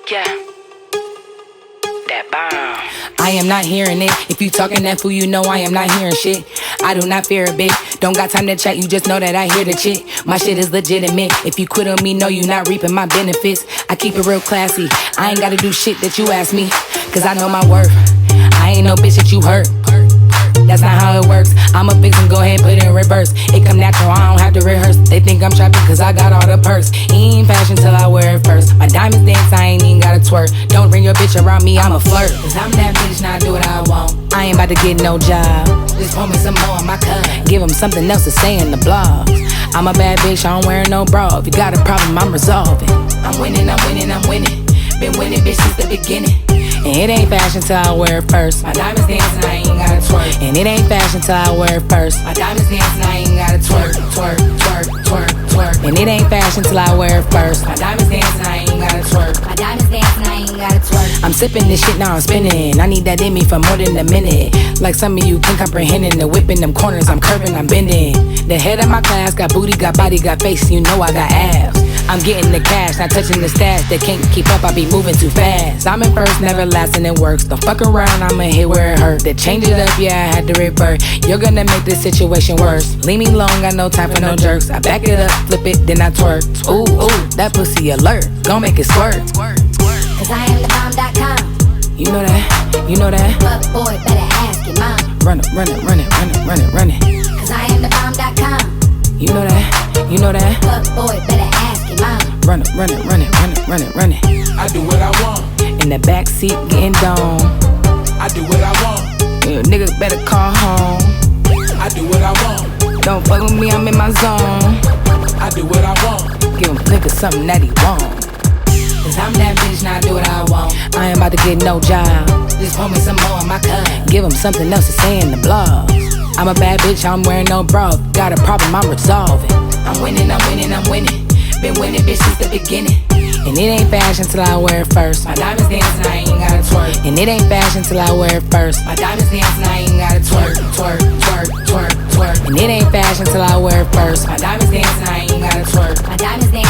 Yeah, that bomb. I am not hearing it. If you talking that fool, you know I am not hearing shit. I do not fear a bitch. Don't got time to chat, you just know that I hear the shit. My shit is legitimate. If you quit on me, know you not reaping my benefits. I keep it real classy. I ain't gotta do shit that you ask me, cause I know my worth. I ain't no bitch that you hurt. That's not how it works. I'ma fix and go ahead and put it in reverse. It come natural, I don't have to rehearse. They think I'm trapping cause I got all the perks. Ain't fashion till I wear it first. My diamonds dance, I ain't even gotta twerk. Don't bring your bitch around me, I'm a flirt. Cause I'm that bitch, now I do what I want. I ain't about to get no job. Just pour me some more on my cup. Give them something else to say in the blogs. I'm a bad bitch, I don't wear no bra. If you got a problem, I'm resolving. I'm winning, I'm winning, I'm winning. Been winning, bitch, since the beginning. And it ain't fashion till I wear it first. My diamonds dancing, I ain't gotta twerk. And it ain't fashion till I wear it first. My diamonds dancing, I ain't gotta twerk, twerk, twerk, twerk, twerk. And it ain't fashion till I wear it first. My diamonds dancing, I ain't gotta twerk. My diamonds dancing, I ain't gotta twerk. I'm sipping this shit, now I'm spinning. I need that in me for more than a minute. Like some of you can't comprehend the whipping them corners, I'm curving, I'm bending. The head of my class got booty, got body, got face, you know I got abs. I'm getting the cash, not touching the stash. They can't keep up, I be moving too fast. I'm in first, never lasting, it works. Don't fuck around, I'ma hit where it hurt. They change it up, yeah, I had to revert. You're gonna make this situation worse. Leave me alone, got no time for no jerks. I back it up, flip it, then I twerk. Ooh, ooh, that pussy alert. Gon' make it squirt. Cause I am the bomb.com. You know that, you know that. Fuck boy, better ask your mom. Run it, run it, run it, run it, run it, run it. Cause I am the bomb.com. You know that, you know that. Fuck boy, better ask your mom. Run it, run it, run it, run it, run it, run it. I do what I want. In the backseat getting dome. I do what I want. Yeah, nigga better call home. I do what I want. Don't fuck with me, I'm in my zone. I do what I want. Give him nigga something that he want. Cause I'm that bitch, now I do what I want. I ain't about to get no job. Just pour me some more on my cup. Give him something else to say in the blogs. I'm a bad bitch, I'm wearing no bra. Got a problem, I'm resolving. I'm winning, I'm winning, I'm winning. Been winning, bitch, since the beginning. And it ain't fashion till I wear it first. My diamonds dancing, I ain't gotta twerk. And it ain't fashion till I wear it first. My diamonds dancing, I ain't gotta twerk, twerk, twerk, twerk, twerk. And it ain't fashion till I wear it first. My diamonds dancing, I ain't gotta twerk. My diamonds dancing.